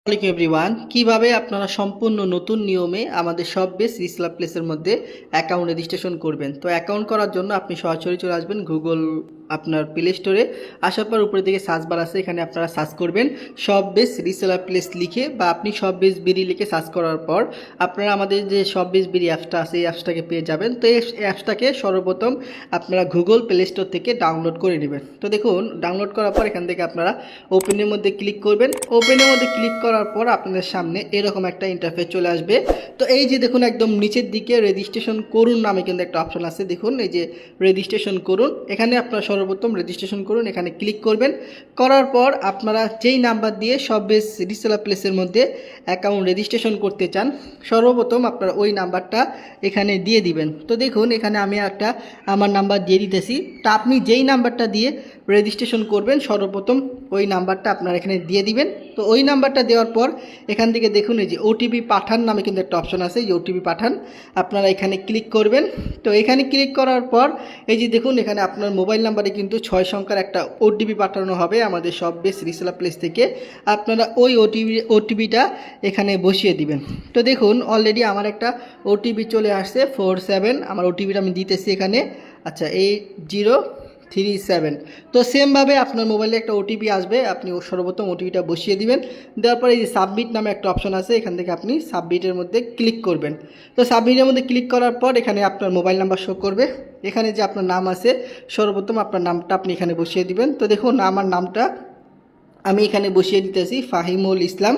আসসালামু এভরিওয়ান, কিভাবে আপনারা সম্পূর্ণ নতুন নিয়মে আমাদের সব বেস রিসেলার প্লেসের মধ্যে অ্যাকাউন্ট রেজিস্ট্রেশন করবেন। তো অ্যাকাউন্ট করার জন্য আপনি সরাসরি চলে আসবেন গুগল আপনার প্লে স্টোরে। আসার পর উপরে দিকে সার্চ বার আছে, এখানে আপনারা সার্চ করবেন সব বেস রিসেলার প্লেস লিখে, বা আপনি সব বেস বিডি লিখে সার্চ করার পর আপনারা আমাদের যে সব বেস বিডি অ্যাপসটা আছে এই অ্যাপসটাকে পেয়ে যাবেন। তো এই অ্যাপসটাকে সর্বপ্রথম আপনারা গুগল প্লে স্টোর থেকে ডাউনলোড করে নেবেন। তো দেখুন, ডাউনলোড করার পর এখান থেকে আপনারা ওপেনের মধ্যে ক্লিক করবেন। ওপেনের মধ্যে ক্লিক করার পর আপনাদের সামনে এরকম একটা ইন্টারফেস চলে আসবে। তো এই যে দেখুন, একদম নিচের দিকে রেজিস্ট্রেশন করুন নামে কিন্তু একটা অপশন আছে। দেখুন এই যে রেজিস্ট্রেশন করুন, এখানে আপনারা সর্বপ্রথম রেজিস্ট্রেশন করুন, এখানে ক্লিক করবেন। করার পর আপনারা যেই নাম্বার দিয়ে সব বেস রিসেলার প্লেসের মধ্যে অ্যাকাউন্ট রেজিস্ট্রেশন করতে চান, সর্বপ্রথম আপনারা ওই নাম্বারটা এখানে দিয়ে দিবেন। তো দেখুন, এখানে আমি আমার নাম্বার দিয়ে দিতেছি। তা আপনি যেই নাম্বারটা দিয়ে রেজিস্ট্রেশন করবেন সর্বপ্রথম ওই নাম্বারটা আপনারা এখানে দিয়ে দিবেন। তো ওই নাম্বারটা দেওয়ার পর এখান থেকে দেখুন এই যে ওটিপি পাঠান নামে কিন্তু একটা অপশন আছে, এই যে ওটিপি পাঠান আপনারা এখানে ক্লিক করবেন। তো এখানে ক্লিক করার পর এই যে দেখুন, এখানে আপনার মোবাইল নাম্বারে কিন্তু 6 সংখ্যার একটা ওটিপি পাঠানো হবে আমাদের সব বেস রিসেলার প্লেস থেকে। আপনারা ওই ওটিপিটা এখানে বসিয়ে দিবেন। তো দেখুন, অলরেডি আমার একটা ওটিপি চলে আসছে 47। আমার ওটিপিটা আমি দিতেছি এখানে। আচ্ছা, 8037। তো সেমভাবে আপনার মোবাইলে একটা ওটিপি আসবে, আপনি সর্বপ্রথম ওটিপিটা বসিয়ে দিবেন। দেওয়ার পরে এই যে সাবমিট নামে একটা অপশন আছে, এখান থেকে আপনি সাবমিটের মধ্যে ক্লিক করবেন। তো সাবমিটের মধ্যে ক্লিক করার পর এখানে আপনার মোবাইল নাম্বার শো করবে। এখানে যে আপনার নাম আছে, সর্বপ্রথম আপনার নামটা আপনি এখানে বসিয়ে দিবেন। তো দেখুন, আমার নামটা আমি এখানে বসিয়ে দিতেছি ফাহিমুল ইসলাম।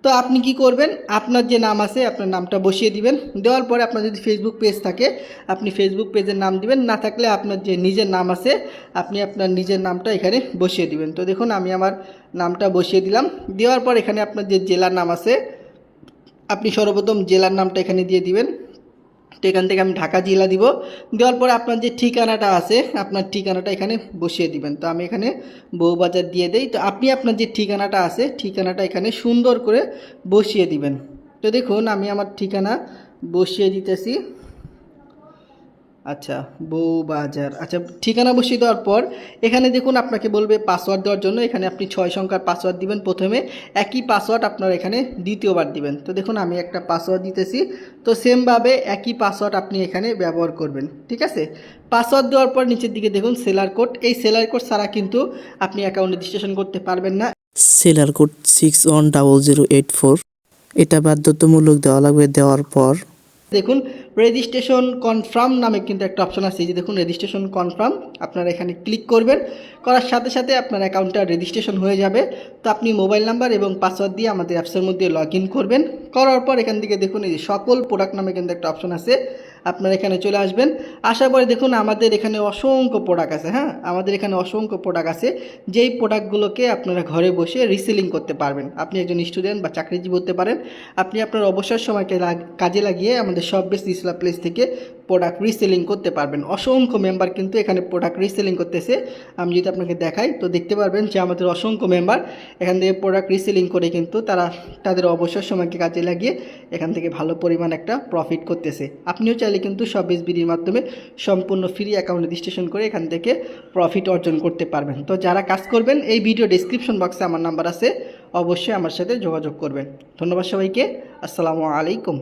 তো আপনি কি করবেন, আপনার যে নাম আছে আপনার নামটা বসিয়ে দিবেন। দেওয়ার পরে আপনার যদি ফেসবুক পেজ থাকে আপনি ফেসবুক পেজের নাম দিবেন, না থাকলে আপনার যে নিজের নাম আছে আপনি আপনার নিজের নামটা এখানে বসিয়ে দিবেন। তো দেখুন, আমি আমার নামটা বসিয়ে দিলাম। দেওয়ার পর এখানে আপনার যে জেলার নাম আছে আপনি সর্বপ্রথম জেলার নামটা এখানে দিয়ে দিবেন। তো এখান থেকে আমি ঢাকা জেলা দিব। দেওয়ার পরে আপনার যে ঠিকানাটা আছে আপনার ঠিকানাটা এখানে বসিয়ে দিবেন। তো আমি এখানে বউবাজার দিয়ে দেই। তো আপনি আপনার যে ঠিকানাটা আছে ঠিকানাটা এখানে সুন্দর করে বসিয়ে দিবেন। তো দেখুন, আমি আমার ঠিকানা বসিয়ে দিতেছি। আচ্ছা, বউবাজার। আচ্ছা, ঠিকানা বসিয়ে দেওয়ার পর এখানে দেখুন আপনাকে বলবে পাসওয়ার্ড দেওয়ার জন্য। এখানে আপনি 6 সংখ্যার পাসওয়ার্ড দিবেন প্রথমে, একই পাসওয়ার্ড আপনার এখানে দ্বিতীয়বার দিবেন। তো দেখুন, আমি একটা পাসওয়ার্ড দিতেছি। তো সেমভাবে একই পাসওয়ার্ড আপনি এখানে ব্যবহার করবেন, ঠিক আছে। পাসওয়ার্ড দেওয়ার পর নিচের দিকে দেখুন সেলার কোড। এই সেলার কোড ছাড়া কিন্তু আপনি অ্যাকাউন্ট রেজিস্ট্রেশন করতে পারবেন না। সেলার কোড 610084, এটা বাধ্যতামূলক দেওয়া লাগবে। দেওয়ার পর দেখুন, রেজিস্ট্রেশন কনফার্ম নামে কিন্তু একটা অপশন আছে, এই যে দেখুন রেজিস্ট্রেশন কনফার্ম। আপনারা এখানে ক্লিক করবেন, করার সাথে সাথে আপনার অ্যাকাউন্টটা রেজিস্ট্রেশন হয়ে যাবে। তো আপনি মোবাইল নাম্বার এবং পাসওয়ার্ড দিয়ে আমাদের অ্যাপসের মধ্যে লগ ইন করবেন। করার পর এখান থেকে দেখুন এই যে সকল প্রোডাক্ট নামে কিন্তু একটা অপশন আছে, আপনারা এখানে চলে আসবেন। আসার পরে দেখুন আমাদের এখানে অসংখ্য প্রোডাক্ট আছে। হ্যাঁ, আমাদের এখানে অসংখ্য প্রোডাক্ট আছে, যেই প্রোডাক্টগুলোকে আপনারা ঘরে বসে রিসেলিং করতে পারবেন। আপনি একজন স্টুডেন্ট বা চাকরিজীবী হতে পারেন, আপনি আপনার অবসর সময়কে কাজে লাগিয়ে আমাদের সব বেস রিসেলার প্লেস থেকে প্রোডাক্ট রিসেলিং করতে পারবেন। অসংখ্য মেম্বার কিন্তু এখানে প্রোডাক্ট রিসেলিং করতেছে। আমি যদি আপনাকে দেখাই তো দেখতে পারবেন যে আমাদের অসংখ্য মেম্বার এখান থেকে প্রোডাক্ট রিসেলিং করে কিন্তু তারা তাদের অবসর সময়কে কাজে লাগিয়ে এখান থেকে ভালো পরিমাণ একটা প্রফিট করতেছে। আপনিও চাইলে কিন্তু সব বেস বিডির মাধ্যমে সম্পূর্ণ ফ্রি অ্যাকাউন্ট রেজিস্ট্রেশন করে এখান থেকে প্রফিট অর্জন করতে পারবেন। তো যারা কাজ করবেন, এই ভিডিও ডেসক্রিপশন বক্সে আমার নাম্বার আছে, অবশ্যই আমার সাথে যোগাযোগ করবেন। ধন্যবাদ সবাইকে। আসসালামু আলাইকুম।